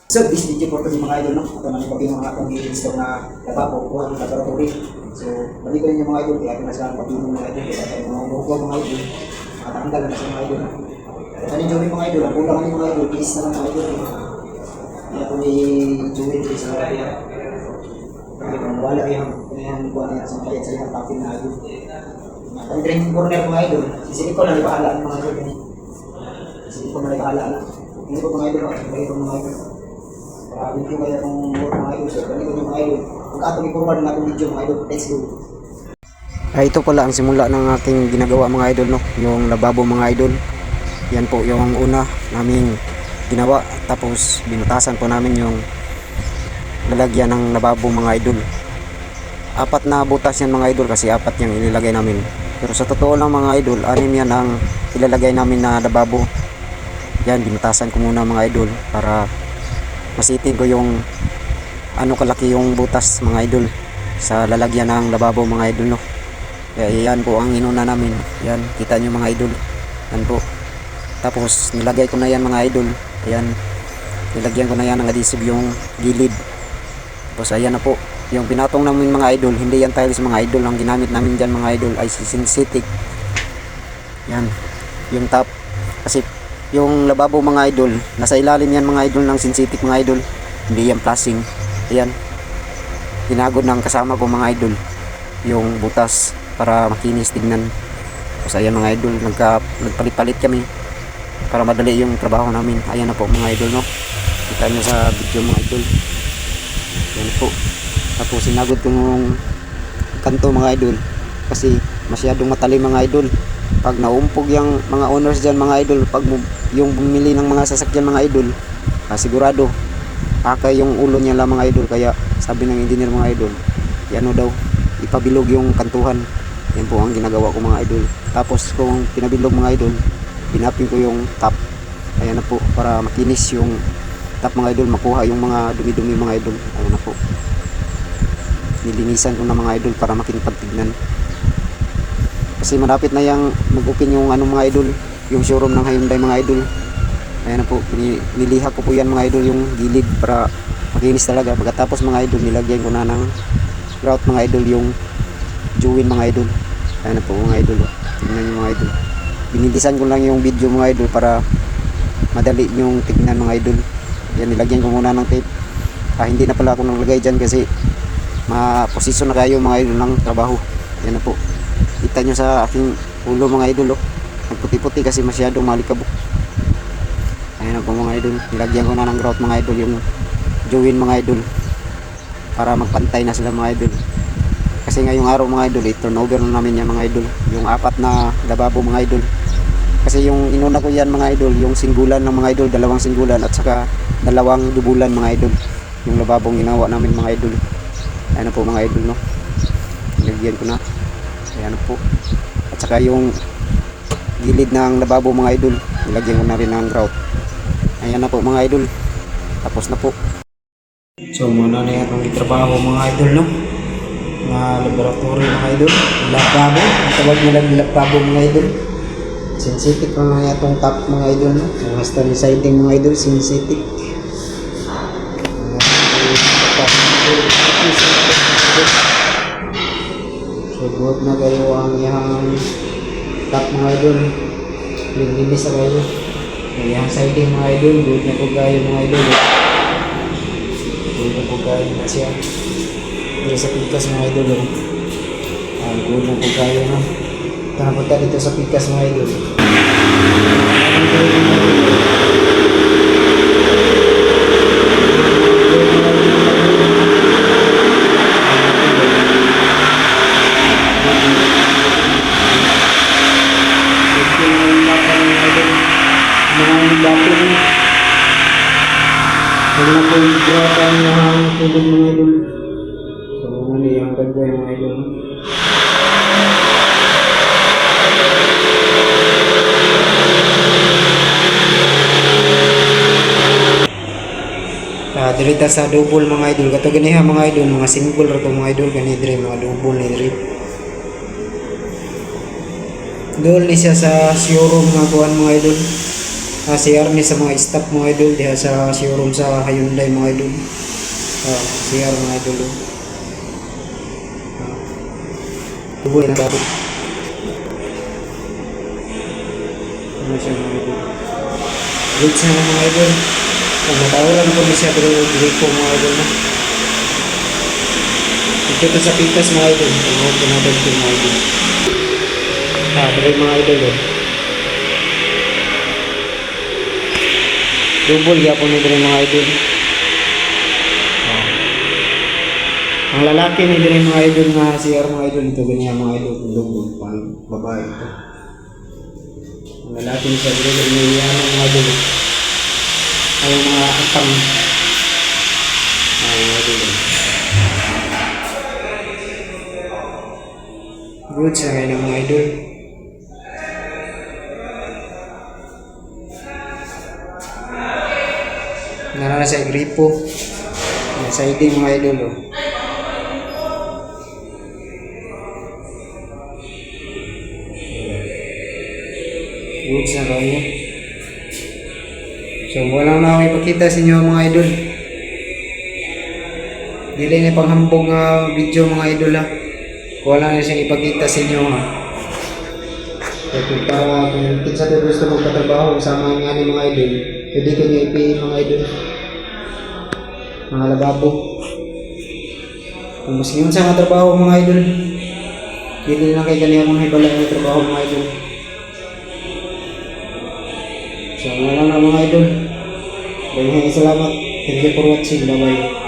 So, this video for today mga idol, no? Ito na yung mga akong i-install na lababo o ang laboratory. So, balik ko yung mga idol, kaya pinasaan pag-ibong mga idol, kaya tayo mga buko mga idol, makatanggal na sa mga idol. At ano yung mga idol, ang kulang ng mga idol, please na lang mga idol. Kaya kung i-join ko sa kaya, kung wala yung buwan na sa kaya sa yung tapin na idol. Ang drinking corner mga idol, sisipin ko na ipahalaan mga idol. Sisipin ko na ipahalaan. Hindi ko mga idol, balik ko mga idol. Video kaya kung mga idol, so ganito yung mga idol. Pagkatong i-forward na itong video mga idol, let's go. Ito pala ang simula ng aking ginagawa mga idol, no? Yung lababo mga idol. Yan po yung una naming ginawa. Tapos binutasan po namin yung lalagyan ng lababo mga idol. 4 na butas yan mga idol kasi 4 yung ilalagay namin. Pero sa totoo lang mga idol, 6 yan ang ilalagay namin na lababo. Yan, binutasan ko muna mga idol para masitin ko yung ano kalaki yung butas mga idol sa lalagyan ng lababo mga idol, no. Kaya yan po ang inuna namin. Yan, kita nyo mga idol. Yan po. Tapos nilagay ko na yan mga idol. Ayan, nilagyan ko na yan ng adhesive yung gilid. Tapos ayan na po yung pinatong namin mga idol. Hindi yan tiles mga idol. Ang ginamit namin dyan mga idol ay synthetic. Yan, yung top. Kasi yung lababo mga idol, nasa ilalim yan mga idol ng synthetic mga idol. Hindi yan plasing. Ayan, ginagod ng kasama ko mga idol yung butas para makinis tignan. Tapos ayan mga idol, nagpalit-palit kami para madali yung trabaho namin. Ayan na po mga idol, no. Kita nyo sa video mga idol. Ayan po. Tapos sinagod ko yung kanto mga idol kasi masyadong matalim mga idol. Pag naumpog yung mga owners dyan mga idol, pag yung bumili ng mga sasakyan mga idol, sigurado pakay yung ulo niya lang mga idol. Kaya sabi ng engineer mga idol, yan daw, ipabilog yung kantuhan. Yan po ang ginagawa ko mga idol. Tapos kung pinabilog mga idol, pinapin ko yung top. Ayan na po, para makinis yung top mga idol, makuha yung mga dumi-dumi mga idol. Ayan na po, nilinisan ko na mga idol para makinpagtignan. Kasi malapit na yung mag-open yung ano mga idol, yung showroom ng Hyundai mga idol. Ayan na po, niliha ko po yan mga idol yung gilid para makinis talaga. Pagkatapos mga idol, nilagyan ko na ng grout mga idol yung juwin mga idol. Ayan na po mga idol, tignan nyo mga idol. Binidisan ko lang yung video mga idol para madali yung tignan mga idol. Yan, nilagyan ko muna ng tape. Hindi na pala ako naglagay dyan kasi ma-posisyon na kayo mga idol ng trabaho. Ayan na po, kita nyo sa aking ulo mga idol, oh. Nagputi-puti kasi masyadong malikabok. Ayan na po mga idol, nilagyan ko na ng grout mga idol yung juwin mga idol para magpantay na sila mga idol. Kasi ngayong araw mga idol, turnover na namin yan mga idol, yung 4 na lababo mga idol. Kasi yung inuna ko yan mga idol, yung singgulan ng mga idol, 2 singgulan at saka 2 dubulan mga idol, yung lababong ginawa namin mga idol. Ayan na po mga idol, no. Nilagyan ko na. Ayan na po. At saka yung gilid ng lababo mga idol, nilagyan ko na rin ng grout. Ayan na po mga idol, tapos na po. So muna na yan ang trabaho mga idol, no. Mga laboratory mga idol, lababo, ang tawag nila lababo mga idol. Synthetic mga itong top mga idol, no. Yung stone siding mga idol, synthetic. So good na kayo ang iyang top mga idol, linis na kayo. Iyang siding mga idol, good na po kayo mga idol. Good na po kayo na siya. Dito sa pikas mga idol, good na po kayo, no. Ito na punta dito sa pikas mga idol. Huwag na po i-gratan yung tubig mga idol. So, ano yung gagawin mga idol. Dirita sa double mga idol. Kato ganiha mga idol, mga single rato mga idol. Ganidre, mga double ni drip. Doon ni siya sa showroom nga kuhan mga idol. CR ni sa mga staff mga idol diha sa showroom sa Hyundai mga idol. CR mga idol. Tubo na dapat. Ano siya mga idol? Goods na mga idol. Natawaran ko na siya pero hindi ko mga idol na. Ito sa pitas mga idol. Ito ko na dito mga idol. Pero mga idol double yapon ni dire mga idol. Ang lalaki ni dire mga idol na CR mga idol ito ganyan mga idol double pang babae ito. Ang lalaki ni sa dire ganyan mga idol. Ay mga atang. Ay mga idol. Good sa ngayon mga idol. Nara sa gripo. Sa siding mga idol oh. Good sa kanya. So wala na akong ipakita sa inyo mga idol. Dili na panghambong video mga idol ha. Wala na siyang ipakita sa inyo ha. So kung kinsa tayo gusto magkatrabaho kasama nga ni mga idol, pwede ko niyo i-pay mga idol. Mga lababo. Kung mas yun sa mga trabaho mga idol, hindi na kay kaniya kung hibala yung trabaho mga idol. So wala na mga idol. Salamat. Thank you for watching. Bye bye.